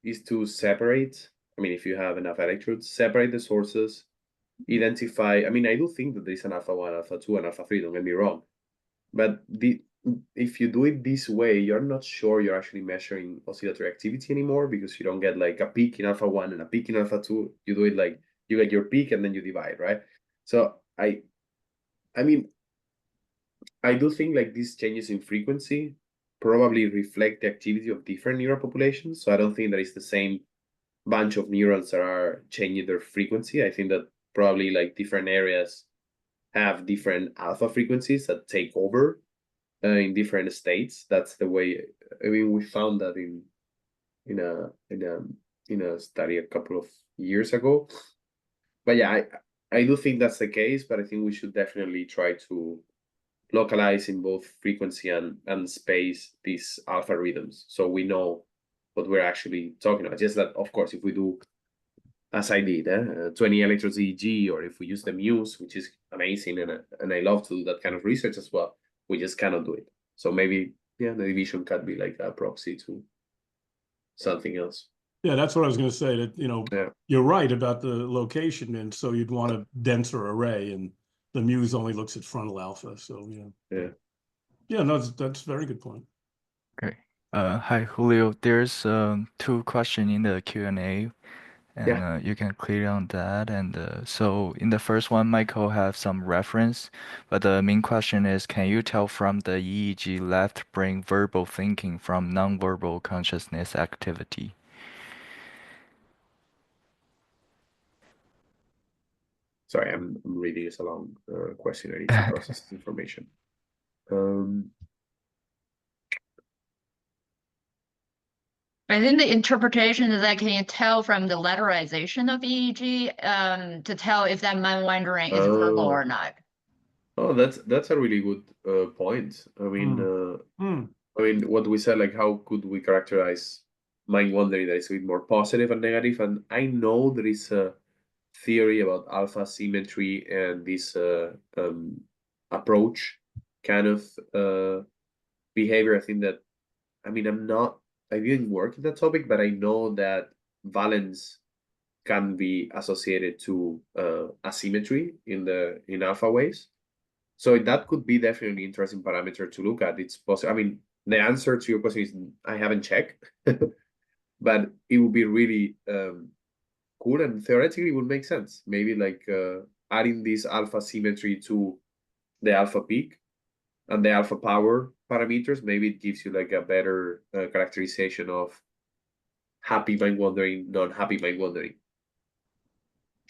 is to separate, I mean, if you have enough electrodes, separate the sources, identify, I mean, I do think that there's an alpha 1, alpha 2, and alpha 3, don't get me wrong. But if you do it this way, you're not sure you're actually measuring oscillatory activity anymore because you don't get like a peak in alpha 1 and a peak in alpha 2. You do it like you get your peak and then you divide, right? So I mean, I do think like these changes in frequency probably reflect the activity of different neural populations. So I don't think that it's the same bunch of neurons that are changing their frequency. I think that probably like different areas have different alpha frequencies that take over in different states. That's the way. I mean, we found that in a study a couple of years ago. But yeah, I do think that's the case. But I think we should definitely try to localize in both frequency and space these alpha rhythms, so we know what we're actually talking about. Just that, of course, if we do, as I did, 20 electrodes EEG, or if we use the Muse, which is amazing, and I love to do that kind of research as well, we just cannot do it. So maybe, yeah, the division can be like a proxy to something else. Yeah, that's what I was going to say, that, Yeah. you're right about the location. And so you'd want a denser array, and the Muse only looks at frontal alpha. So, Yeah. Yeah, no, that's a very good point. Great. Hi, Julio. There's two questions in the Q&A, and Yeah. you can click on that. And so in the first one, Michael have some reference, but the main question is, can you tell from the EEG left brain verbal thinking from nonverbal consciousness activity? Sorry, I'm reading this a long question. I need to process this information. I think the interpretation is that can you tell from the letterization of EEG to tell if that mind wandering is verbal or not? Oh, that's a really good point. I mean, what we said, like, how could we characterize mind wandering that is a bit more positive and negative? And I know there is a theory about alpha symmetry and this approach kind of behavior. I think that, I mean, I didn't work in that topic, but I know that valence can be associated to asymmetry in alpha waves. So that could be definitely interesting parameter to look at. It's possible. I mean, the answer to your question is I haven't checked, but it would be really cool, and theoretically it would make sense. Maybe like adding this alpha symmetry to the alpha peak and the alpha power parameters. Maybe it gives you like a better characterization of happy mind wandering, non-happy mind wandering.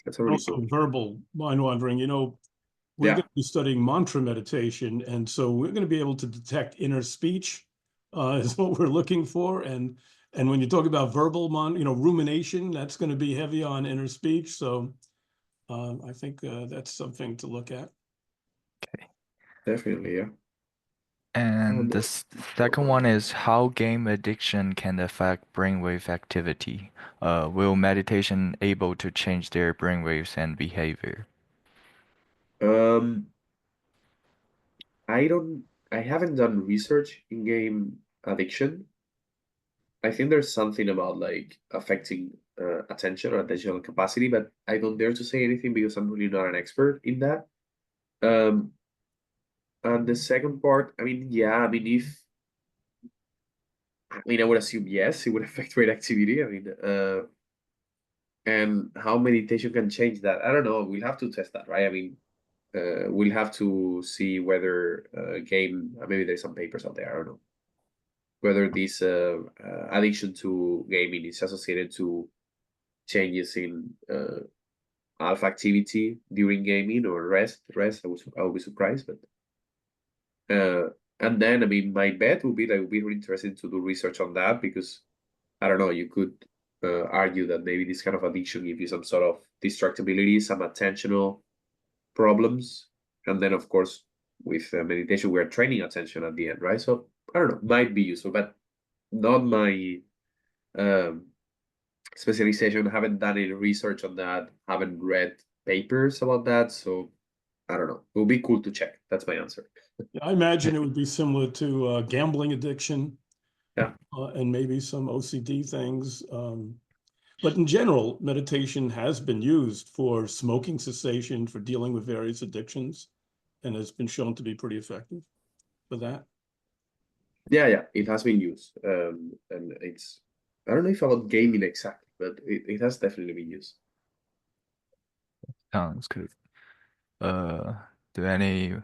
That's a really Also, cool. verbal mind wandering, we're Yeah. going to be studying mantra meditation. And so we're going to be able to detect inner speech is what we're looking for. And when you talk about verbal, rumination, that's going to be heavy on inner speech. So I think that's something to look at. Okay. Definitely, yeah. And the second one is how game addiction can affect brainwave activity. Will meditation able to change their brainwaves and behavior? I haven't done research in game addiction. I think there's something about like affecting attention or attentional capacity, but I don't dare to say anything because I'm really not an expert in that. And the second part, I mean, yeah, I mean, I would assume yes, it would affect brain activity. I mean, and how meditation can change that, I don't know. We'll have to test that, right? I mean, we'll have to see whether game, maybe there's some papers out there, I don't know, whether this addiction to gaming is associated to changes in alpha activity during gaming or rest. I would be surprised, but and then, I mean, my bet would be that it would be really interesting to do research on that, because I don't know, you could argue that maybe this kind of addiction gives you some sort of distractibility, some attentional problems, and then of course with meditation we're training attention at the end, right? So I don't know, might be useful, but not my specialization. Haven't done any research on that, haven't read papers about that, so I don't know. It would be cool to check. That's my answer. I imagine it would be similar to gambling addiction. Yeah. And maybe some OCD things. But in general, meditation has been used for smoking cessation, for dealing with various addictions, and has been shown to be pretty effective for that. Yeah, it has been used. And it's, I don't know if about gaming exactly, but it has definitely been used. Sounds good. Do any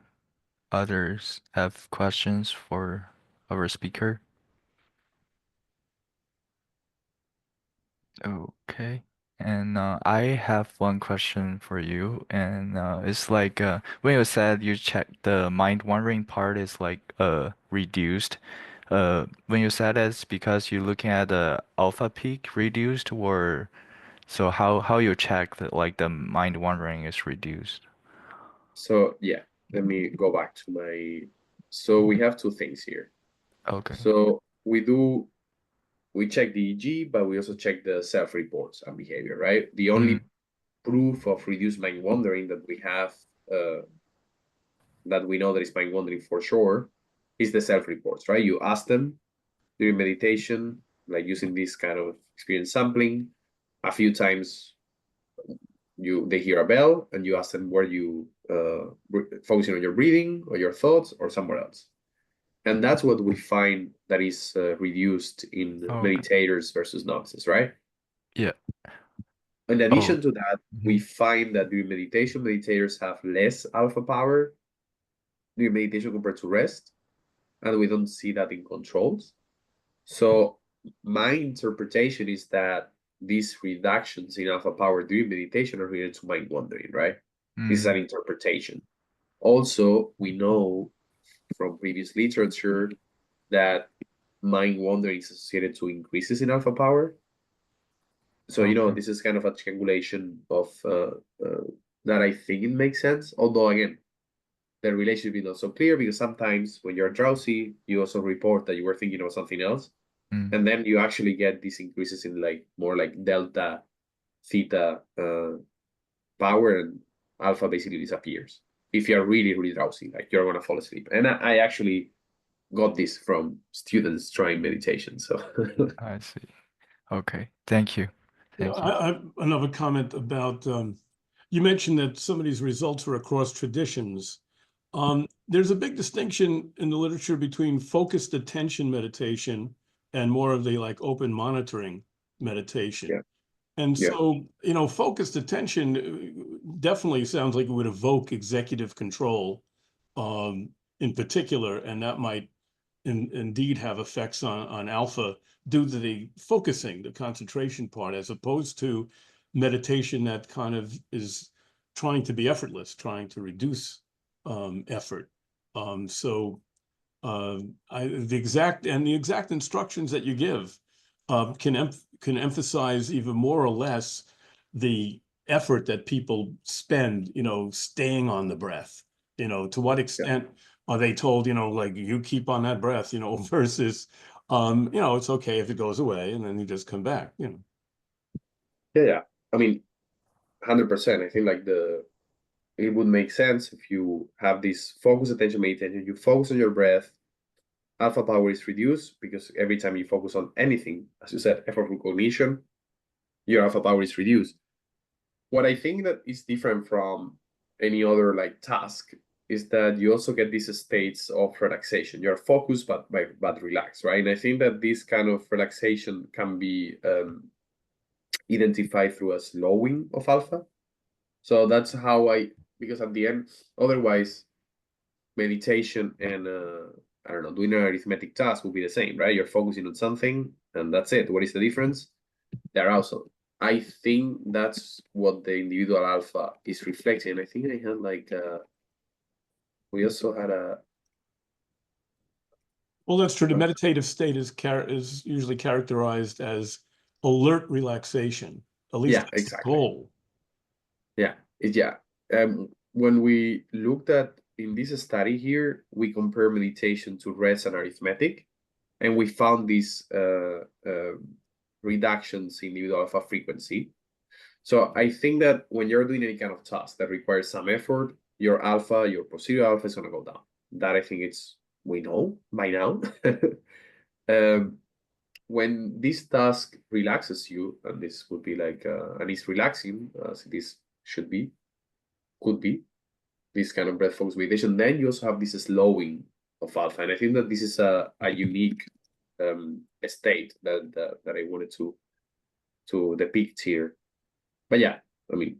others have questions for our speaker? Okay. And I have one question for you, and it's like when you said you checked the mind wandering part is like reduced. When you said it's because you're looking at the alpha peak reduced, or so how you check that like the mind wandering is reduced? So yeah, let me go back to my. So we have two things here. Okay. So we do we check the EEG, but we also check the self-reports and behavior, right? The Mm. only proof of reduced mind wandering that we have, that we know that is mind wandering for sure, is the self-reports, right? You ask them during meditation, like using this kind of experience sampling, a few times they hear a bell and you ask them where you focusing on your breathing or your thoughts or somewhere else. And that's what we find that is reduced in Okay. meditators versus novices, right? Yeah. In Oh. addition to that, we Mhm. find that during meditation, meditators have less alpha power during meditation compared to rest, and we don't see that in controls. So my interpretation is that these reductions in alpha power during meditation are related to mind wandering, right? This is an Mm. interpretation. Also, we know from previous literature that mind wandering is associated to increases in alpha power. So, Okay. this is kind of a triangulation of that I think it makes sense. Although, again, the relationship is not so clear because sometimes when you're drowsy, you also report that you were thinking about something else. Mm. And then you actually get these increases in like more like delta, theta power, and alpha basically disappears. If you're really, really drowsy, like you're gonna fall asleep. And I actually got this from students trying meditation. So I see. Okay. Thank you. Thank you. I have another comment about, you mentioned that some of these results are across traditions. There's a big distinction in the literature between focused attention meditation and more of the like open monitoring meditation. Yeah. And Yeah. so, focused attention definitely sounds like it would evoke executive control, in particular, and that might indeed have effects on alpha due to the focusing, the concentration part, as opposed to meditation that kind of is trying to be effortless, trying to reduce effort. So the exact instructions that you give can emphasize even more or less the effort that people spend, staying on the breath. To what extent are they told, like you keep on that breath, versus, it's okay if it goes away and then you just come back. Yeah. I mean, 100%. I think like it would make sense if you have this focus attention meditation, you focus on your breath, alpha power is reduced because every time you focus on anything, as you said, effortful cognition, your alpha power is reduced. What I think that is different from any other like task is that you also get these states of relaxation. You're focused but relaxed, right? And I think that this kind of relaxation can be identified through a slowing of alpha. So that's how because at the end, otherwise, meditation and I don't know, doing an arithmetic task will be the same, right? You're focusing on something and that's it. What is the difference? They're also. I think that's what the individual alpha is reflecting. I think I had like we also had a Well, that's true. The meditative state is usually characterized as alert relaxation. At least that's the exactly. goal. Yeah. When we looked at in this study here, we compare meditation to rest and arithmetic, and we found these reductions in individual alpha frequency. So I think that when you're doing any kind of task that requires some effort, your alpha, your posterior alpha is gonna go down. That I think we know by now. When this task relaxes you, and this would be like, and it's relaxing, as this should be, could be, this kind of breath focus meditation, then you also have this slowing of alpha. And I think that this is a unique state that I wanted to depict here. But yeah, I mean,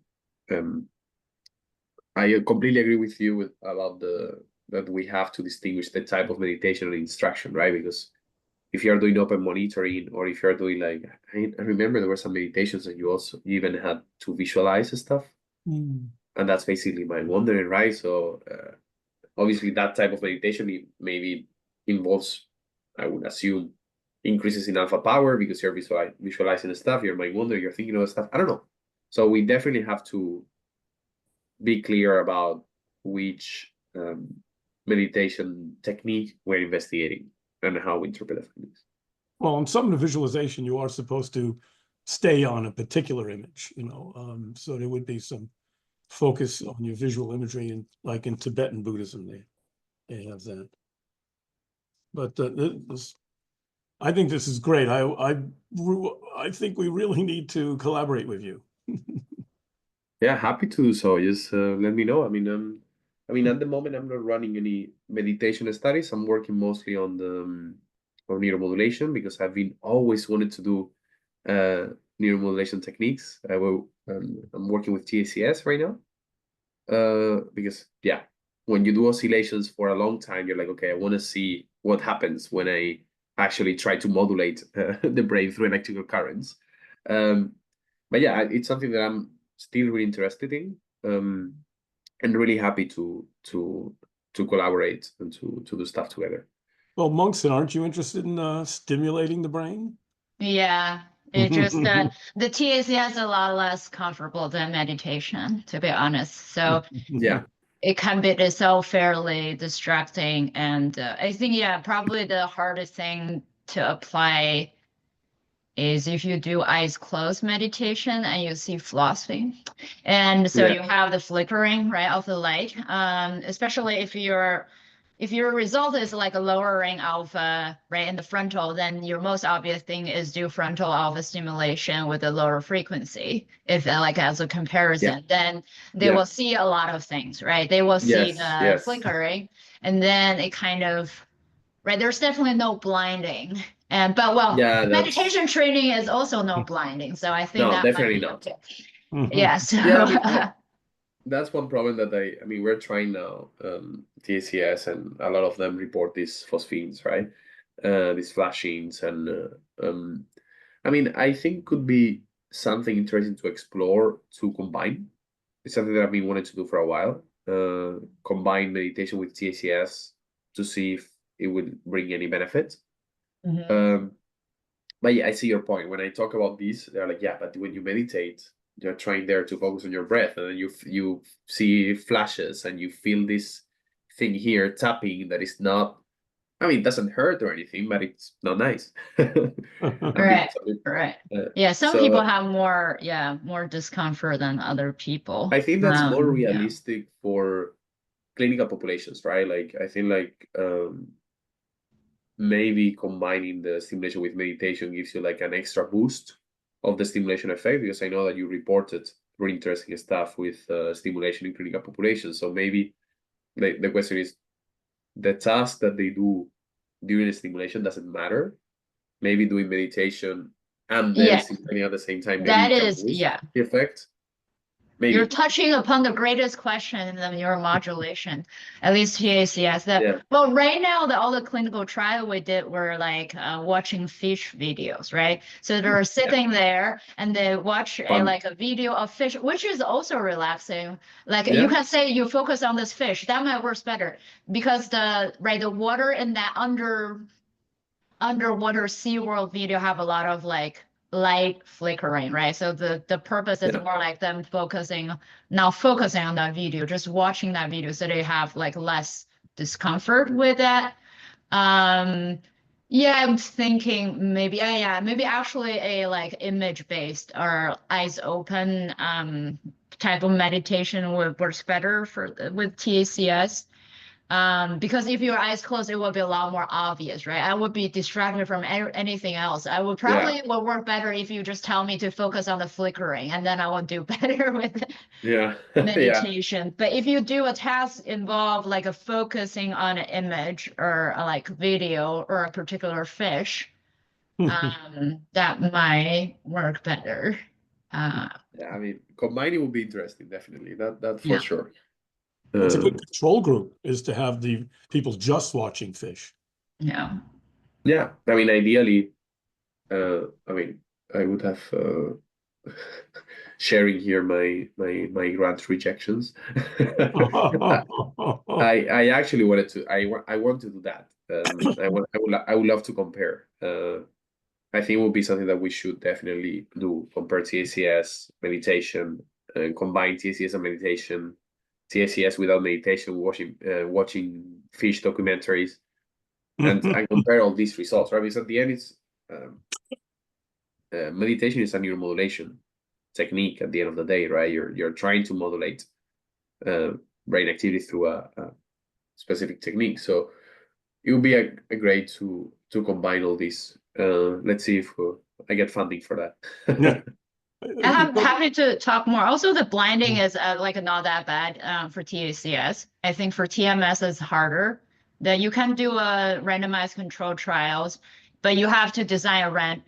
I completely agree with you about that we have to distinguish the type of meditation and instruction, right? Because if you're doing open monitoring or if you're doing like, I remember there were some meditations that you even had to visualize stuff. And that's basically mind wandering, right? So obviously that type of meditation maybe involves, I would assume, increases in alpha power because you're visualizing stuff, you're mind wandering, you're thinking about stuff. I don't know. So we definitely have to be clear about which meditation technique we're investigating and how we interpret the findings. Well, in some of the visualization, you are supposed to stay on a particular image, so there would be some focus on your visual imagery, and like in Tibetan Buddhism, they have that. But I think this is great. I think we really need to collaborate with you. Yeah, happy to do so. Just let me know. I mean, at the moment, I'm not running any meditation studies. I'm working mostly on the on neuromodulation because I've been always wanted to do neuromodulation techniques. I'm working with TACS right now. Because yeah, when you do oscillations for a long time, you're like, okay, I want to see what happens when I actually try to modulate the brain through electrical currents. But yeah, it's something that I'm still really interested in, and really happy to collaborate and to do stuff together. Well, Monkston, aren't you interested in stimulating the brain? Yeah, it just the TAC is a lot less comfortable than meditation, to be honest. So Yeah, it can be itself fairly distracting, and I think probably the hardest thing to apply is if you do eyes closed meditation and you see flossing, and so Yeah. you have the flickering right of the light, especially if your result is like a lowering alpha right in the frontal, then your most obvious thing is do frontal alpha stimulation with a lower frequency. If like as a comparison, then they Yeah. will see a lot of things, right? They will see the Yes. flickering, and then it kind of right. There's definitely no blinding, but Yeah, meditation training is also no blinding, so I think No, that might definitely be not. okay. Yeah. So Yeah, I mean, that's one problem that I mean, we're trying now, TCS, and a lot of them report these phosphines, right? These flashings, and I mean, I think could be something interesting to explore to combine. It's something that I've been wanting to do for a while. Combine meditation with TCS to see if it would bring any benefit. Mhm. But yeah, I see your point. When I talk about these, they're like, yeah, but when you meditate, you're trying there to focus on your breath, and then you see flashes, and you feel this thing here tapping that is not. I mean, it doesn't hurt or anything, but it's not nice. Right. Right. Yeah. Some people So have more discomfort than other people. I think that's more Yeah. realistic for clinical populations, right? Like I think maybe combining the stimulation with meditation gives you like an extra boost of the stimulation effect, because I know that you reported really interesting stuff with stimulation in clinical populations. So maybe the question is, the task that they do during the stimulation doesn't matter. Maybe doing meditation and then Yeah. stimulating at the same time, maybe That it can is, boost the effect. You're Maybe. touching upon the greatest question in the neuromodulation, at least TACS. Yeah. Well, right now, all the clinical trial we did were like watching fish videos, right? So they're sitting there and they watch Fun. a video of fish, which is also relaxing. Like you Yeah. can say you focus on this fish, that might work better because the water in that underwater SeaWorld video have a lot of like light flickering, right? So the purpose is Yeah. more like them focusing on that video, just watching that video, so they have like less discomfort with that. Yeah, I'm thinking maybe maybe actually a like image based or eyes open type of meditation would works better with TACS. Because if your eyes closed, it would be a lot more obvious, right? I would be distracted from anything else. I would probably will work better if you just tell me to focus on the flickering, and then I will do better with Yeah. meditation. But if you do a task involve like a focusing on an image or like video or a particular fish, that might work better. Yeah, I mean, combining would be interesting, definitely. That for sure. It's a good control group is to have the people just watching fish. Yeah. Yeah, I mean, ideally, I mean, I would have sharing here my grant rejections. I actually wanted to. I want to do that. I would love to compare. I think it would be something that we should definitely do. Compare TACS meditation and combine TACS and meditation. TACS without meditation, watching fish documentaries, and compare all these results, right? Because at the end, meditation is a neuromodulation technique at the end of the day, right? You're trying to modulate brain activity through a specific technique. So it would be a great to combine all these. Let's see if I get funding for that. Yeah. I'm happy to talk more. Also, the blinding is like not that bad for TACS. I think for TMS it's harder. That you can do a randomized control trials, but you have to design a ramp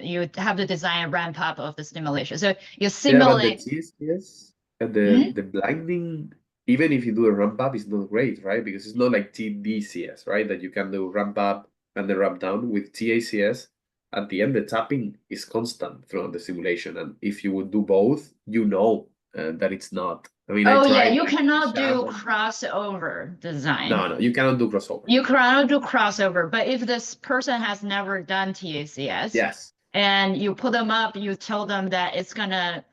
up of the stimulation. So you Yeah, but the simulate. TSS and Hmm? the blinding, even if you do a ramp up, is not great, right? Because it's not like TDCS, right? That you can do ramp up and then ramp down. With TACS, at the end, the tapping is constant throughout the simulation. And if you would do both, you know that it's not. I mean, I Oh yeah, tried you cannot do sham. crossover design. No, you cannot do crossover. You cannot do crossover, but if this person has never done TACS, Yes. and you put them up, you tell them that it's gonna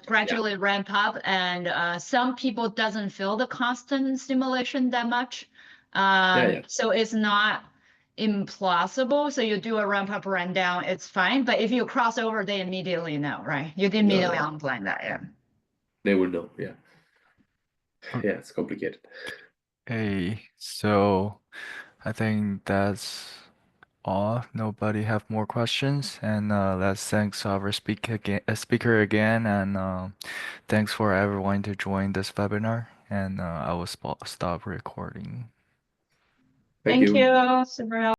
gradually ramp up, and some people doesn't feel the constant stimulation that much. Yeah. So it's not implausible. So you do a ramp up, ramp down, it's fine. But if you cross over, they immediately know, right? You immediately Yeah. unblind that, yeah. They will know. Yeah. Yeah, it's complicated. Okay, so I think that's all. Nobody have more questions, and let's thanks our speaker again, and thanks for everyone to join this webinar. And I will stop recording. Thank Thank you. you. Super helpful.